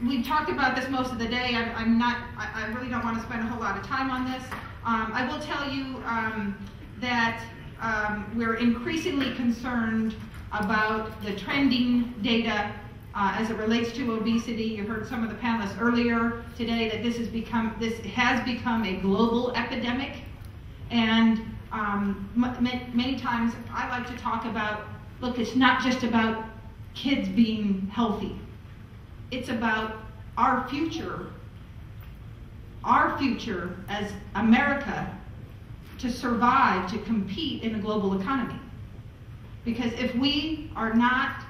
we've talked about this most of the day. I really don't want to spend a whole lot of time on this. I will tell you that we're increasingly concerned about the trending data as it relates to obesity. You heard some of the panelists earlier today that this has become a global epidemic. And many times I like to talk about, look, it's not just about kids being healthy. It's about our future as America to survive, to compete in a global economy. Because if we are not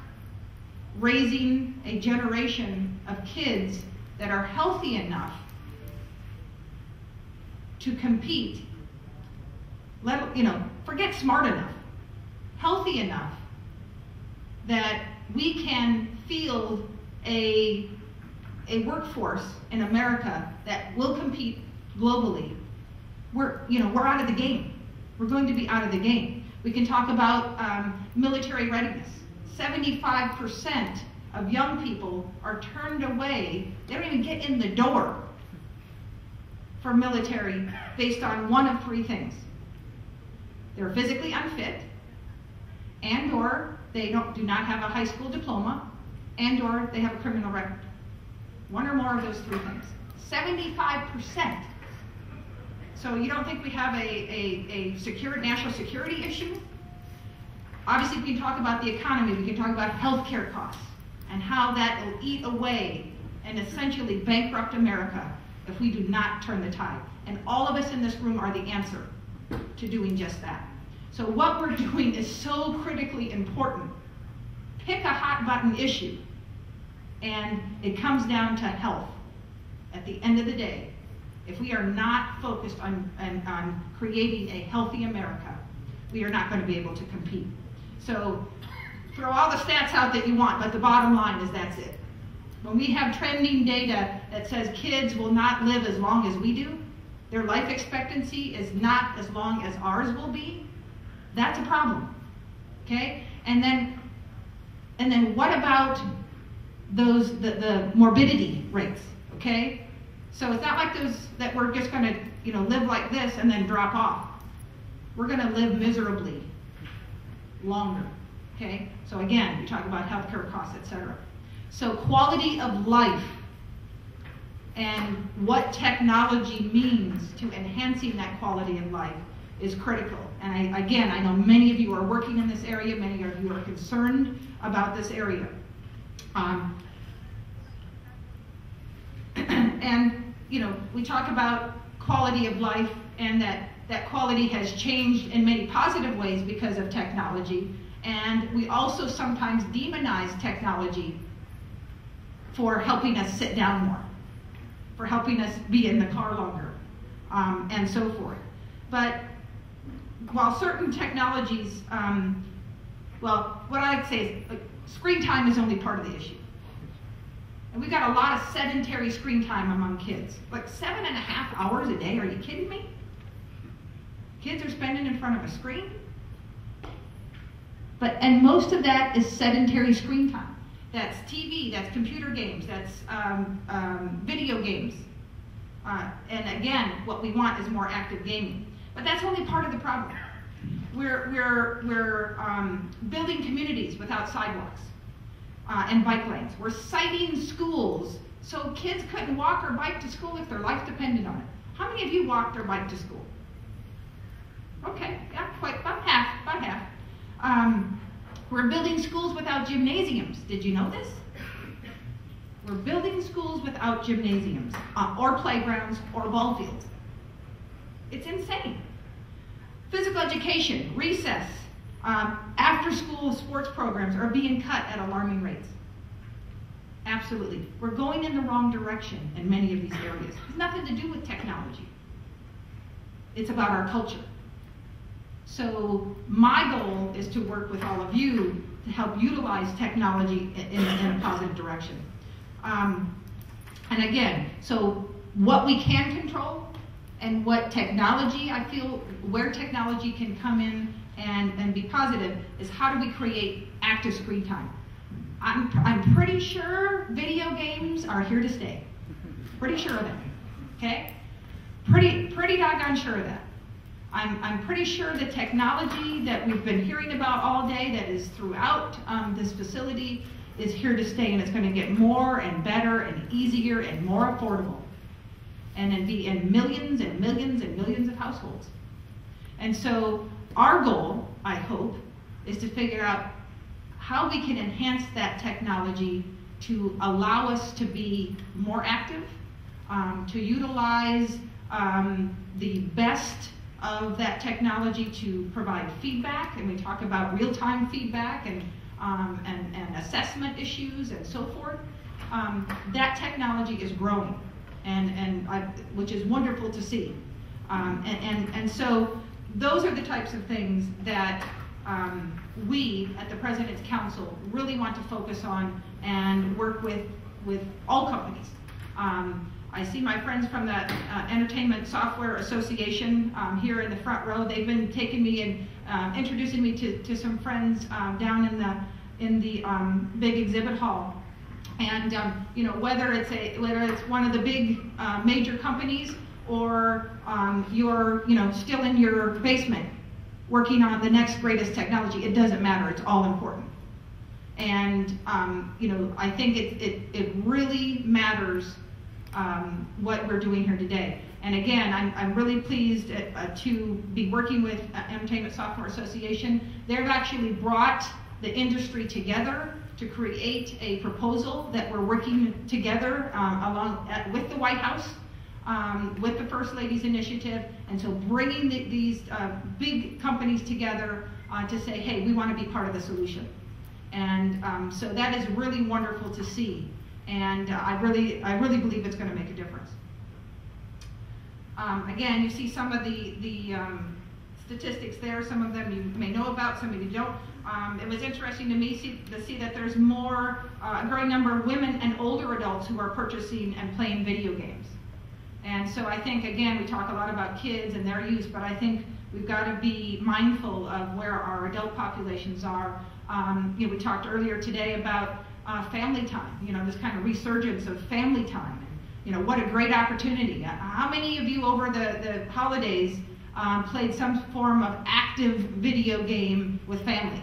raising a generation of kids that are healthy enough to compete, forget smart enough, healthy enough that we can field a workforce in America that will compete globally, we're out of the game. We're going to be out of the game. We can talk about military readiness. 75% of young people are turned away. They don't even get in the door for military based on one of three things. They're physically unfit, and or they do not have a high school diploma, and or they have a criminal record. One or more of those three things. 75%. So you don't think we have a national security issue? Obviously, we can talk about the economy. We can talk about healthcare costs and how that will eat away and essentially bankrupt America if we do not turn the tide. And all of us in this room are the answer to doing just that. So what we're doing is so critically important. Pick a hot button issue, and it comes down to health. At the end of the day, if we are not focused on creating a healthy America, we are not going to be able to compete. So throw all the stats out that you want, but the bottom line is that's it. When we have trending data that says kids will not live as long as we do, their life expectancy is not as long as ours will be, that's a problem, okay? And then what about the morbidity rates, okay? So it's not like that we're just gonna live like this and then drop off. We're gonna live miserably longer, okay? So again, we talk about healthcare costs, etc. So quality of life and what technology means to enhancing that quality of life is critical. And I know many of you are working in this area, many of you are concerned about this area. And we talk about quality of life, and that quality has changed in many positive ways because of technology. And we also sometimes demonize technology for helping us sit down more, for helping us be in the car longer, and so forth. But while certain technologies, what I'd say is screen time is only part of the issue. And we've got a lot of sedentary screen time among kids. Like 7.5 hours a day, are you kidding me? Kids are spending in front of a screen? And most of that is sedentary screen time. That's TV, that's computer games, that's video games. And again, what we want is more active gaming. But that's only part of the problem. We're building communities without sidewalks and bike lanes. We're siting schools so kids couldn't walk or bike to school if their life depended on it. How many of you walked or biked to school? Okay, yeah, about half. We're building schools without gymnasiums. Did you know this? We're building schools without gymnasiums, or playgrounds, or ball fields. It's insane. Physical education, recess, after-school sports programs are being cut at alarming rates. Absolutely. We're going in the wrong direction in many of these areas. It has nothing to do with technology. It's about our culture. So my goal is to work with all of you to help utilize technology in a positive direction. And again, so what we can control and what technology, I feel, where technology can come in and be positive is how do we create active screen time? I'm pretty sure video games are here to stay. Pretty sure of that, okay? Pretty doggone sure of that. I'm pretty sure the technology that we've been hearing about all day that is throughout this facility is here to stay, and it's going to get more and better and easier and more affordable, and then be in millions and millions and millions of households. And so our goal, I hope, is to figure out how we can enhance that technology to allow us to be more active, to utilize the best of that technology to provide feedback, and we talk about real-time feedback and assessment issues and so forth. That technology is growing, which is wonderful to see. And so those are the types of things that we at the President's Council really want to focus on and work with all companies. I see my friends from the Entertainment Software Association here in the front row. They've been taking me and introducing me to some friends down in the big exhibit hall. And you know, whether it's one of the big major companies or you're still in your basement working on the next greatest technology, it doesn't matter. It's all important. And you know, I think it really matters what we're doing here today. And again, I'm really pleased to be working with Entertainment Software Association. They've actually brought the industry together to create a proposal that we're working together with the White House, with the First Lady's initiative, and so bringing these big companies together to say, hey, we want to be part of the solution. And so that is really wonderful to see. And I really believe it's going to make a difference. Again, you see some of the statistics there. Some of them you may know about, some of you don't. It was interesting to me to see that there's a growing number of women and older adults who are purchasing and playing video games. And so I think, again, we talk a lot about kids and their use, but I think we've got to be mindful of where our adult populations are. You know, we talked earlier today about family time, you know, this kind of resurgence of family time. And, you know, what a great opportunity. How many of you over the holidays played some form of active video game with family?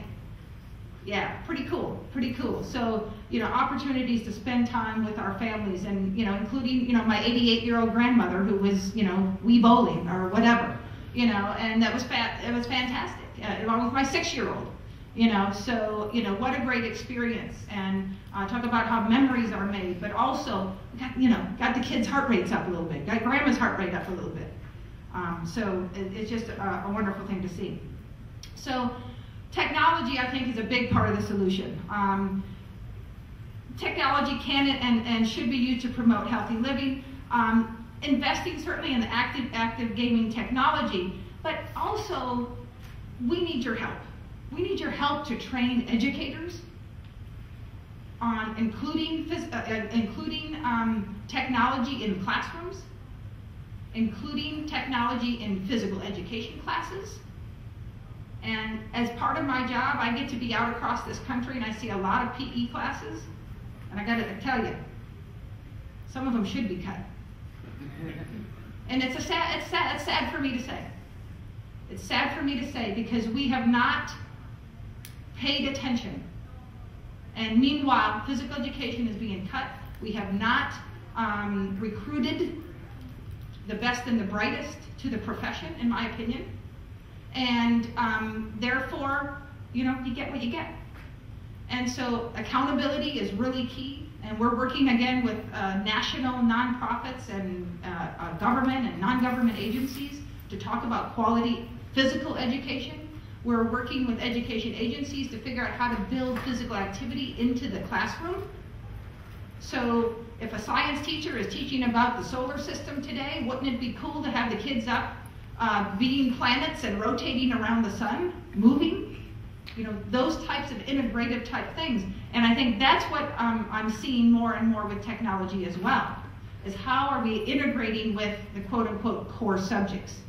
Yeah, pretty cool, pretty cool. So, you know, opportunities to spend time with our families, and, you know, including, you know, my 88-year-old grandmother who was, you know, Wii bowling or whatever, you know, and it was fantastic, along with my 6-year-old. You know, so, you know, what a great experience. And talk about how memories are made, but also, got the kids' heart rates up a little bit, got grandma's heart rate up a little bit. So it's just a wonderful thing to see. So technology, I think, is a big part of the solution. Technology can and should be used to promote healthy living. Investing certainly in the active gaming technology, but also we need your help. We need your help to train educators on including technology in classrooms, including technology in physical education classes. And as part of my job, I get to be out across this country and I see a lot of PE classes, and I gotta tell you, some of them should be cut. And it's sad for me to say. It's sad for me to say, because we have not paid attention. And meanwhile, physical education is being cut. We have not recruited the best and the brightest to the profession, in my opinion. And therefore, you know, you get what you get. And so accountability is really key. And we're working again with national nonprofits and government and non-government agencies to talk about quality physical education. We're working with education agencies to figure out how to build physical activity into the classroom. So if a science teacher is teaching about the solar system today, wouldn't it be cool to have the kids up being planets and rotating around the sun, moving? You know, those types of integrative type things. And I think that's what I'm seeing more and more with technology as well, is how are we integrating with the quote unquote core subjects.